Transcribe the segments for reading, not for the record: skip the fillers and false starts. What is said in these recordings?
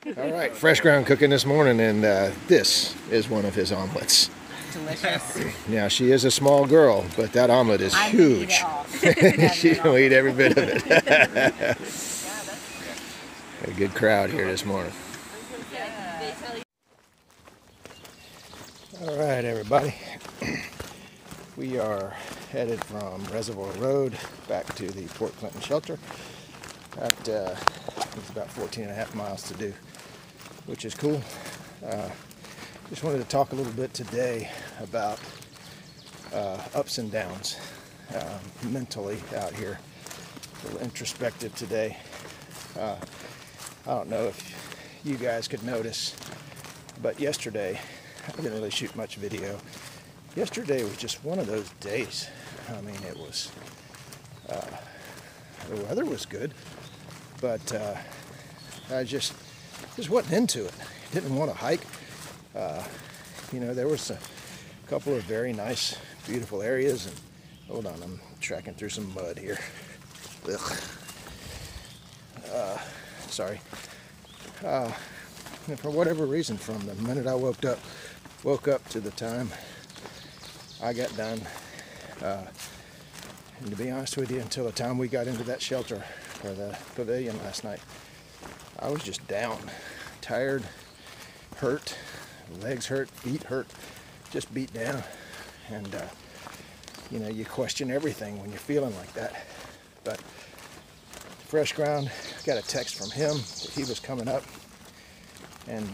All right, fresh ground cooking this morning, and this is one of his omelets. Delicious. Now, she is a small girl, but that omelet is huge. She will eat every bit of it. A good crowd here this morning. All right, everybody. We are headed from Reservoir Road back to the Port Clinton shelter. It's about 14.5 miles to do, which is cool. Just wanted to talk a little bit today about ups and downs mentally out here. A little introspective today. I don't know if you guys could notice, but yesterday, I didn't really shoot much video. Yesterday was just one of those days. I mean, it was, the weather was good, but I just wasn't into it. Didn't want to hike. You know, there was a couple of very nice, beautiful areas. And hold on, I'm tracking through some mud here. Ugh. Sorry. And for whatever reason, from the minute I woke up to the time I got done, and to be honest with you, until the time we got into that shelter or the pavilion last night, I was just down, tired, hurt, legs hurt, feet hurt, just beat down. And you know, you question everything when you're feeling like that. But fresh ground, got a text from him that he was coming up, and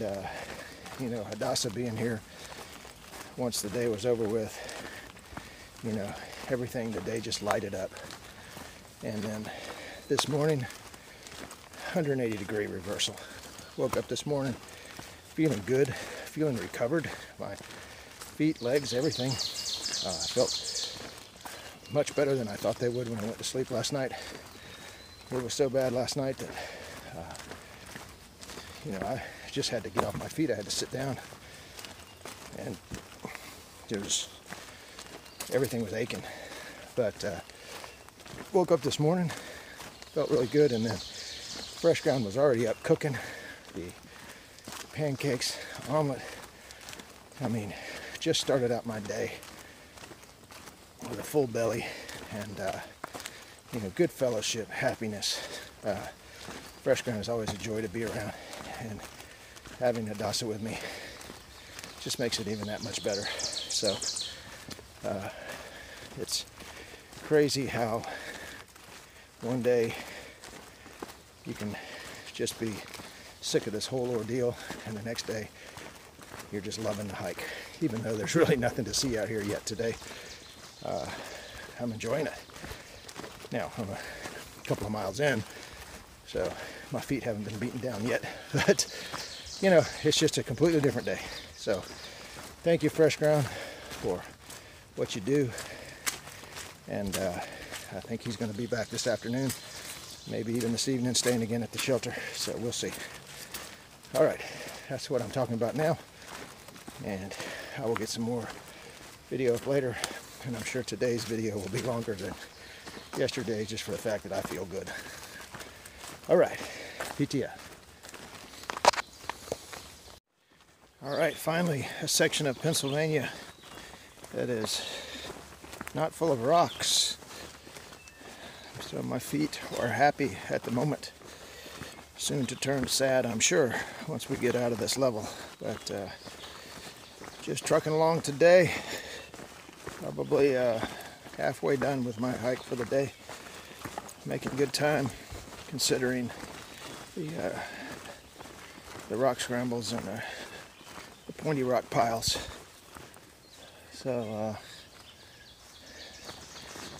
you know, Hadassah being here once the day was over with, you know, everything today just lighted up. And then this morning, 180 degree reversal. Woke up this morning feeling good, feeling recovered. My feet, legs, everything. I felt much better than I thought they would when I went to sleep last night. It was so bad last night that, you know, I just had to get off my feet. I had to sit down, and everything was aching. But woke up this morning, felt really good, and then fresh ground was already up cooking. The pancakes, omelet. I mean, just started out my day with a full belly, and you know, good fellowship, happiness. Fresh ground is always a joy to be around, and having Hadassah with me just makes it even that much better. So it's crazy how one day you can just be sick of this whole ordeal, and the next day you're just loving the hike, even though there's really nothing to see out here yet today. I'm enjoying it. Now, I'm a couple of miles in, so my feet haven't been beaten down yet, but you know, it's just a completely different day. So thank you, Fresh Ground, for what you do, and I think he's going to be back this afternoon, maybe even this evening, staying again at the shelter, so we'll see. All right, that's what I'm talking about now, and I will get some more video up later, and I'm sure today's video will be longer than yesterday, just for the fact that I feel good. All right, PTF. All right, finally, a section of Pennsylvania that is not full of rocks. So my feet are happy at the moment. Soon to turn sad, I'm sure, once we get out of this level. But just trucking along today. Probably halfway done with my hike for the day. Making good time, considering the rock scrambles and the pointy rock piles. So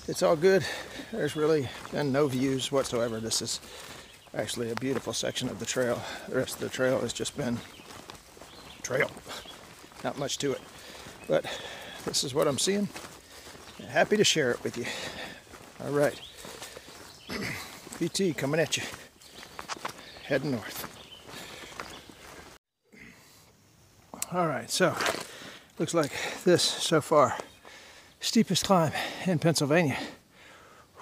it's all good. There's really been no views whatsoever. This is actually a beautiful section of the trail. The rest of the trail has just been trail. Not much to it. But this is what I'm seeing. Happy to share it with you. All right. PT coming at you. Heading north. All right, so looks like this so far. Steepest climb in Pennsylvania.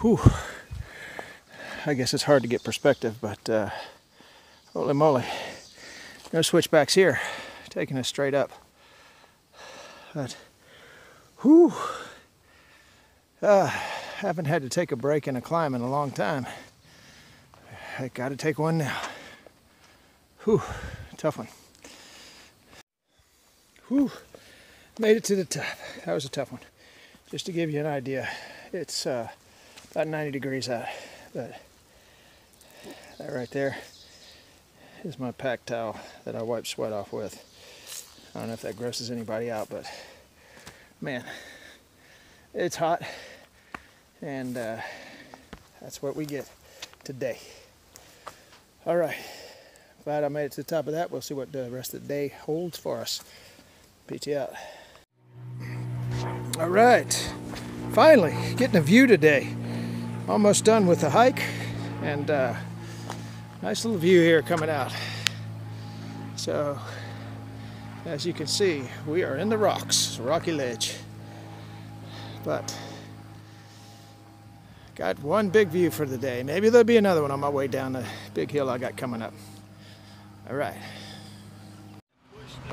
Whew. I guess it's hard to get perspective, but holy moly. No switchbacks here, taking us straight up. But, whew, haven't had to take a break in a climb in a long time. I got to take one now. Whew, tough one. Whew, made it to the top. That was a tough one. Just to give you an idea, it's about 90 degrees out, but that right there is my pack towel that I wipe sweat off with. I don't know if that grosses anybody out, but man, it's hot, and that's what we get today. All right, glad I made it to the top of that. We'll see what the rest of the day holds for us. PT out. All right, finally getting a view today. Almost done with the hike, and nice little view here coming out. So, as you can see, we are in the rocks, rocky ledge. But, got one big view for the day. Maybe there'll be another one on my way down the big hill I got coming up. All right.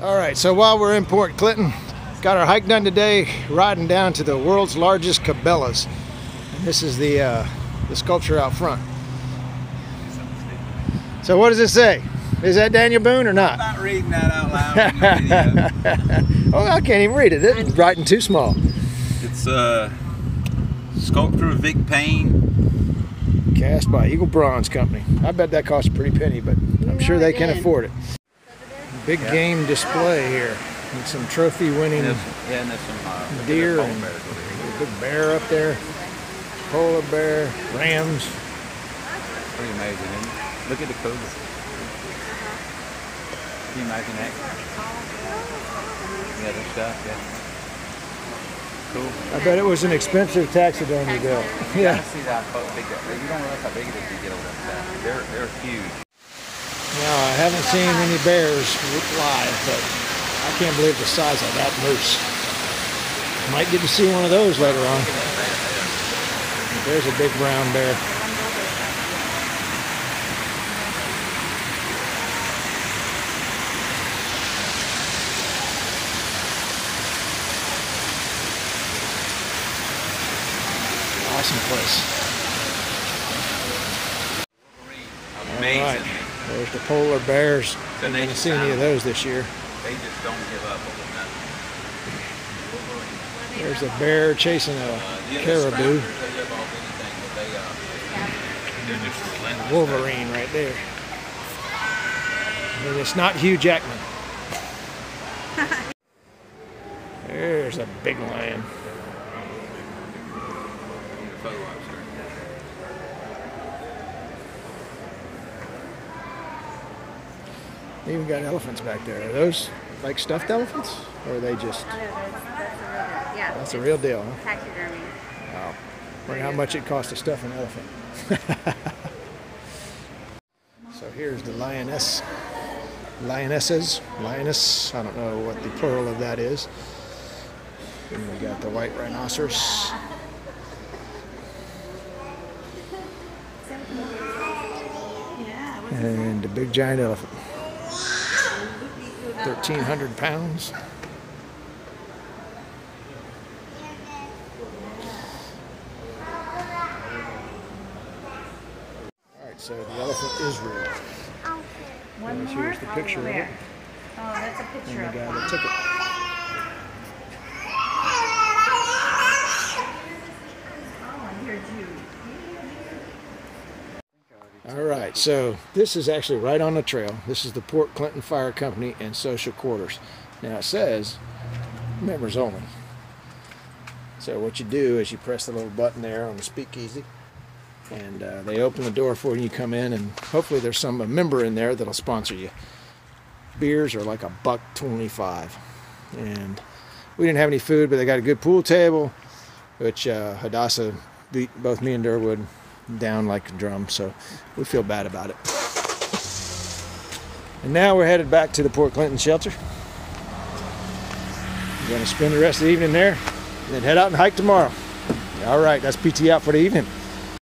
All right, so while we're in Port Clinton, got our hike done today, riding down to the world's largest Cabela's. And this is the sculpture out front. So what does it say? Is that Daniel Boone or not? I'm not reading that out loud in the video. Oh, I can't even read it. It's writing too small. It's sculpture of Vic Payne. Cast by Eagle Bronze Company. I bet that costs a pretty penny, but I'm sure they can afford it. Big game display here. And some trophy winning deer and a big bear up there. Polar bear, rams. Pretty amazing, isn't it? Look at the cougar. Can you imagine that? Yeah, there's stuff, yeah. Cool. I bet it was an expensive taxidermy bill. Yeah. See how big that is. You don't realize how big it is to get over that. They're huge. Now, I haven't seen any bears live, but I can't believe the size of that moose. Might get to see one of those later on. There's a big brown bear. Awesome place. Amazing. All right. There's the polar bears. I haven't seen any of those this year. They just don't give up on nothing. There's a bear chasing a caribou. Wolverine right there. And it's not Hugh Jackman. There's a big lion. They even got elephants back there. Are those like stuffed elephants? Or are they just... That's a real deal, huh? Taxidermy. Wow. Wonder how much it costs to stuff an elephant. So here's the lioness. Lioness, I don't know what the plural of that is. And we got the white rhinoceros. And the big giant elephant. 1,300 pounds. Alright, so the elephant is real. And here's the picture of it. Oh, that's a picture And of the guy one. that took it. Oh, and here's you. Alright, so this is actually right on the trail. This is the Port Clinton Fire Company and Social Quarters. Now it says members only. So what you do is you press the little button there on the speakeasy, and they open the door for you. You come in, and hopefully there's a member in there that'll sponsor you. Beers are like $1.25, and we didn't have any food, but they got a good pool table, which Hadassah beat both me and Durwood down like a drum, so we feel bad about it. And now we're headed back to the Port Clinton shelter. We're going to spend the rest of the evening there, and then head out and hike tomorrow. All right, that's PT out for the evening.